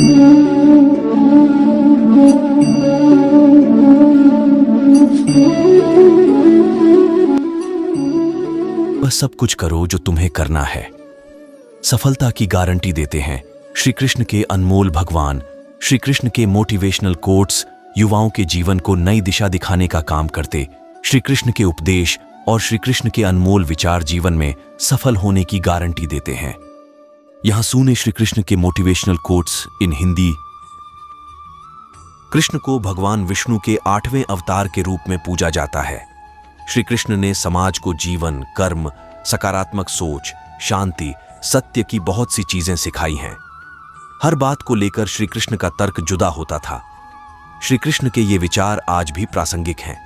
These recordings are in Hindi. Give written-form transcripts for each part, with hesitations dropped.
वह सब कुछ करो जो तुम्हें करना है। सफलता की गारंटी देते हैं श्री कृष्ण के अनमोल भगवान। श्री कृष्ण के मोटिवेशनल कोट्स युवाओं के जीवन को नई दिशा दिखाने का काम करते। श्री कृष्ण के उपदेश और श्री कृष्ण के अनमोल विचार जीवन में सफल होने की गारंटी देते हैं। यहां सुने श्री कृष्ण के motivational quotes in Hindi. Krishna को भगवान विष्णु के 8वें अवतार के रूप में पूजा जाता है। श्री कृष्ण ने समाज को जीवन, कर्म, सकारात्मक सोच, शांति, सत्य की बहुत सी चीजें सिखाई हैं। हर बात को लेकर श्री कृष्ण का तर्क जुदा होता था। श्री कृष्ण के ये विचार आज भी प्रासंगिक हैं।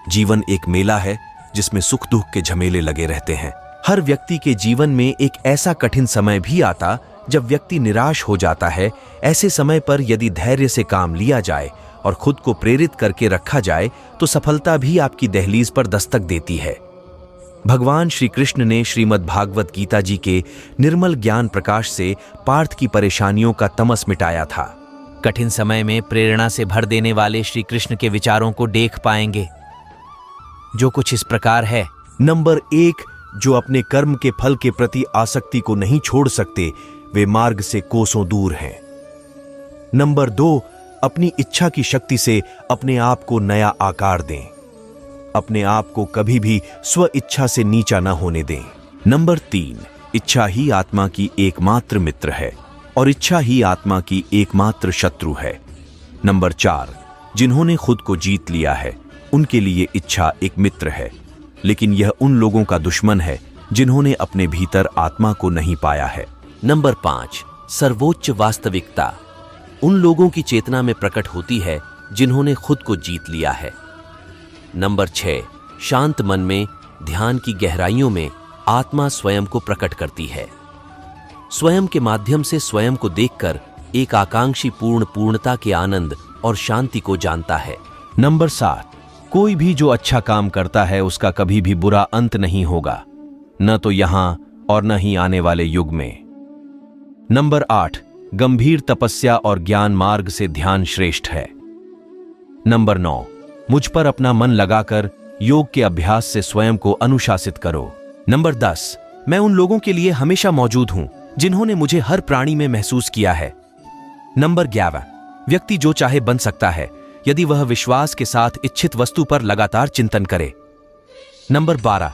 जीवन एक मेला है जिसमें सुख दुख के झमेले लगे रहते हैं। हर व्यक्ति के जीवन में एक ऐसा कठिन समय भी आता जब व्यक्ति निराश हो जाता है। ऐसे समय पर यदि धैर्य से काम लिया जाए और खुद को प्रेरित करके रखा जाए तो सफलता भी आपकी दहलीज पर दस्तक देती है। भगवान श्री कृष्ण ने श्रीमद् भागवत गीता जी के निर्मल ज्ञान प्रकाश से पार्थ की परेशानियों का तमस मिटाया था। कठिन समय में प्रेरणा से भर देने वाले श्री कृष्ण के विचारों को देख पाएंगे, जो कुछ इस प्रकार है। नंबर 1, जो अपने कर्म के फल के प्रति आसक्ति को नहीं छोड़ सकते वे मार्ग से कोसों दूर हैं। नंबर 2, अपनी इच्छा की शक्ति से अपने आप को नया आकार दें। अपने आप को कभी भी स्व इच्छा से नीचा न होने दें। नंबर 3, इच्छा ही आत्मा की एकमात्र मित्र है और इच्छा ही आत्मा की एकमात्र शत्रु है। नंबर 4, जिन्होंने खुद को जीत लिया है उनके लिए इच्छा एक मित्र है, लेकिन यह उन लोगों का दुश्मन है जिन्होंने अपने भीतर आत्मा को नहीं पाया है। नंबर 5, सर्वोच्च वास्तविकता उन लोगों की चेतना में प्रकट होती है जिन्होंने खुद को जीत लिया है। नंबर 6, शांत मन में ध्यान की गहराइयों में आत्मा स्वयं को प्रकट करती है। स्वयं के माध्यम से स्वयं को देखकर एक आकांक्षी पूर्णता के आनंद और शांति को जानता है। नंबर 7, कोई भी जो अच्छा काम करता है उसका कभी भी बुरा अंत नहीं होगा, न तो यहां और न ही आने वाले युग में। नंबर 8, गंभीर तपस्या और ज्ञान मार्ग से ध्यान श्रेष्ठ है। नंबर 9, मुझ पर अपना मन लगाकर योग के अभ्यास से स्वयं को अनुशासित करो। नंबर 10, मैं उन लोगों के लिए हमेशा मौजूद हूं जिन्होंने मुझे हर प्राणी में महसूस किया है। नंबर 11, व्यक्ति जो चाहे बन सकता है यदि वह विश्वास के साथ इच्छित वस्तु पर लगातार चिंतन करे। नंबर 12,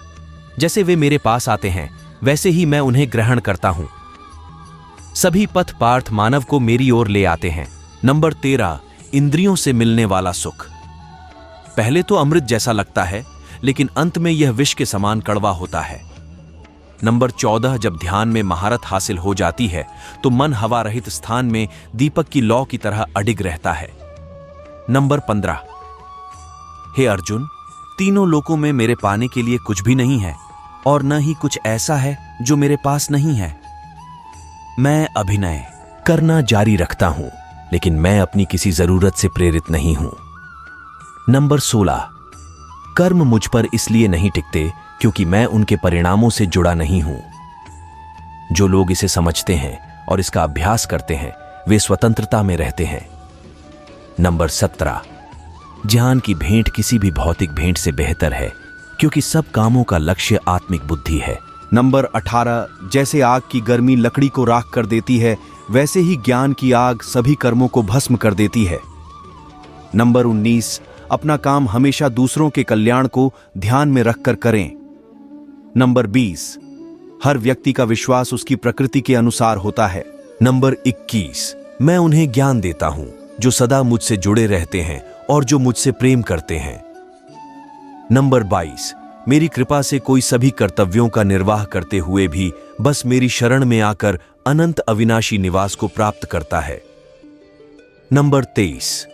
जैसे वे मेरे पास आते हैं वैसे ही मैं उन्हें ग्रहण करता हूं। सभी पथ पार्थ मानव को मेरी ओर ले आते हैं। नंबर 13, इंद्रियों से मिलने वाला सुख। पहले तो अमृत जैसा लगता है, लेकिन अंत में यह विष के समान कड़वा होता है। नंबर 14, जब ध्यान में महारत हासिल हो जाती है तो मन हवा रहित स्थान में दीपक की लौ की तरह अडिग रहता है। नंबर 15, हे अर्जुन, तीनों लोकों में मेरे पाने के लिए कुछ भी नहीं है और न ही कुछ ऐसा है जो मेरे पास नहीं है। मैं अभिनय करना जारी रखता हूं, लेकिन मैं अपनी किसी जरूरत से प्रेरित नहीं हूं। नंबर 16, कर्म मुझ पर इसलिए नहीं टिकते क्योंकि मैं उनके परिणामों से जुड़ा नहीं हूं। जो लोग इसे समझते हैं और इसका अभ्यास करते हैं वे स्वतंत्रता में रहते हैं। नंबर 17, ज्ञान की भेंट किसी भी भौतिक भेंट से बेहतर है क्योंकि सब कामों का लक्ष्य आत्मिक बुद्धि है। नंबर 18, जैसे आग की गर्मी लकड़ी को राख कर देती है वैसे ही ज्ञान की आग सभी कर्मों को भस्म कर देती है। नंबर 19, अपना काम हमेशा दूसरों के कल्याण को ध्यान में रखकर करें। नंबर 20, हर व्यक्ति का विश्वास उसकी प्रकृति के अनुसार होता है। नंबर 21, मैं उन्हें ज्ञान देता हूं जो सदा मुझसे जुड़े रहते हैं और जो मुझसे प्रेम करते हैं। नंबर 22, मेरी कृपा से कोई सभी कर्तव्यों का निर्वाह करते हुए भी बस मेरी शरण में आकर अनंत अविनाशी निवास को प्राप्त करता है। नंबर 23,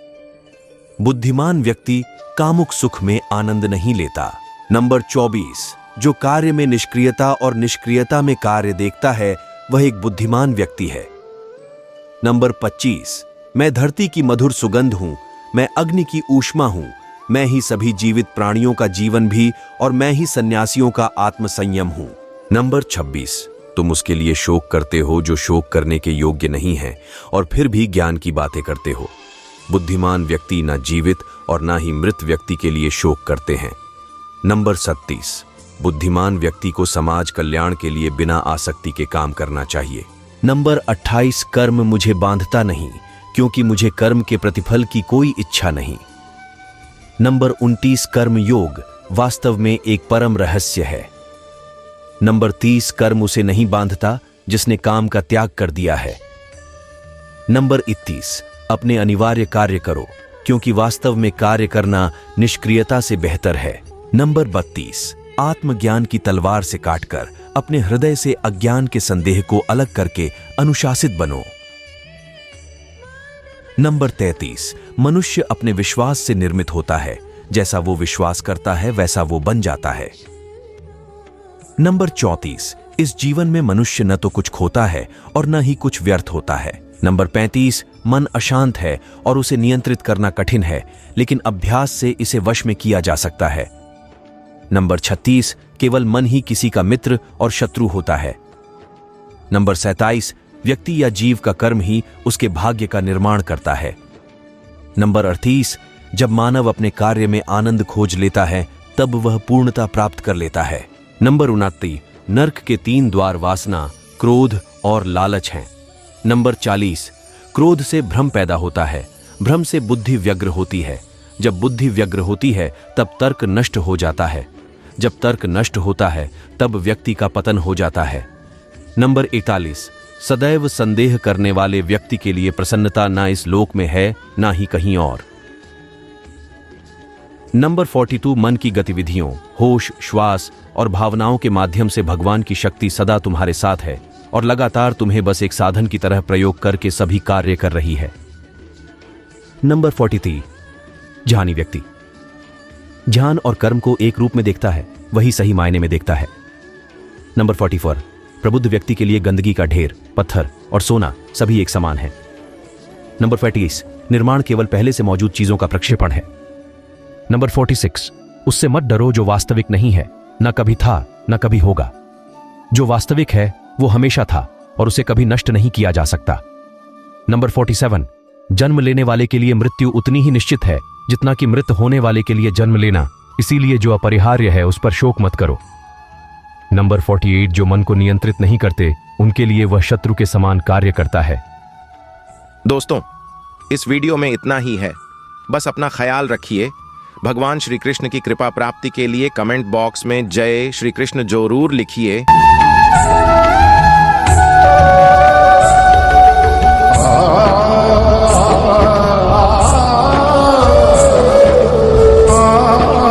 बुद्धिमान व्यक्ति कामुक सुख में आनंद नहीं लेता। नंबर 24, जो कार्य में निष्क्रियता और निष्क्रियता में कार्य देखता है वह एक बुद्धिमान व्यक्ति है। नंबर 25, मैं धरती की मधुर सुगंध हूं, मैं अग्नि की ऊष्मा हूं, मैं ही सभी जीवित प्राणियों का जीवन भी और मैं ही सन्यासियों का आत्मसंयम हूं। नंबर 26, तुम उसके लिए शोक करते हो जो शोक करने के योग्य नहीं है, और फिर भी ज्ञान की बातें करते हो। बुद्धिमान व्यक्ति न जीवित और न ही मृत व्यक्ति के लिए शोक करते हैं। नंबर 37, बुद्धिमान व्यक्ति को समाज कल्याण के लिए बिना आसक्ति के काम करना चाहिए। नंबर 28, कर्म मुझे बांधता नहीं, क्योंकि मुझे कर्म के प्रतिफल की कोई इच्छा नहीं। नंबर 29, कर्म योग वास्तव में एक परम रहस्य है। नंबर 30, कर्म उसे नहीं बांधता जिसने काम का त्याग कर दिया है। नंबर 31, अपने अनिवार्य कार्य करो, क्योंकि वास्तव में कार्य करना निष्क्रियता से बेहतर है। नंबर 32, आत्मज्ञान की तलवार से काटकर अपने हृदय से अज्ञान के संदेह को अलग करके अनुशासित बनो। नंबर 33, मनुष्य अपने विश्वास से निर्मित होता है, जैसा वो विश्वास करता है वैसा वो बन जाता है। नंबर 34, इस जीवन में मनुष्य न तो कुछ खोता है और न ही कुछ व्यर्थ होता है। नंबर 35, मन अशांत है और उसे नियंत्रित करना कठिन है, लेकिन अभ्यास से इसे वश में किया जा सकता है। नंबर 36, केवल मन ही किसी का मित्र और शत्रु होता है। नंबर 37, व्यक्ति या जीव का कर्म ही उसके भाग्य का निर्माण करता है। नंबर 38, जब मानव अपने कार्य में आनंद खोज लेता है तब वह पूर्णता प्राप्त कर लेता है। नंबर 29, नर्क के 3 द्वार वासना, क्रोध और लालच हैं। नंबर 40, क्रोध से भ्रम पैदा होता है, भ्रम से बुद्धि व्यग्र होती है, जब बुद्धि व्यग्र होती है तब तर्क नष्ट हो जाता है, जब तर्क नष्ट होता है तब व्यक्ति का पतन हो जाता है। नंबर 41, सदैव संदेह करने वाले व्यक्ति के लिए प्रसन्नता ना इस लोक में है ना ही कहीं और। नंबर 42, मन की गतिविधियों, होश, श्वास और भावनाओं के माध्यम से भगवान की शक्ति सदा तुम्हारे साथ है और लगातार तुम्हें बस एक साधन की तरह प्रयोग करके सभी कार्य कर रही है। नंबर 43, ध्यानी व्यक्ति ध्यान और कर्म को एक रूप में देखता है, वही सही मायने में देखता है। नंबर 44, प्रबुद्ध व्यक्ति के लिए गंदगी का ढेर, पत्थर और सोना सभी एक समान है। नंबर 45, निर्माण केवल पहले से मौजूद चीजों का प्रक्षेपण है। नंबर 46, उससे मत डरो जो वास्तविक नहीं है, न कभी था न कभी होगा। जो वास्तविक है वो हमेशा था और उसे कभी नष्ट नहीं किया जा सकता। नंबर 47, जन्म लेने वाले के लिए मृत्यु उतनी ही निश्चित है जितना कि मृत होने वाले के लिए जन्म लेना, इसीलिए जो अपरिहार्य है उस पर शोक मत करो। नंबर 48, जो मन को नियंत्रित नहीं करते उनके लिए वह शत्रु के समान कार्य करता है। दोस्तों, इस वीडियो में इतना ही है। बस अपना ख्याल रखिए। भगवान श्री कृष्ण की कृपा प्राप्ति के लिए कमेंट बॉक्स में जय श्री कृष्ण जरूर लिखिए।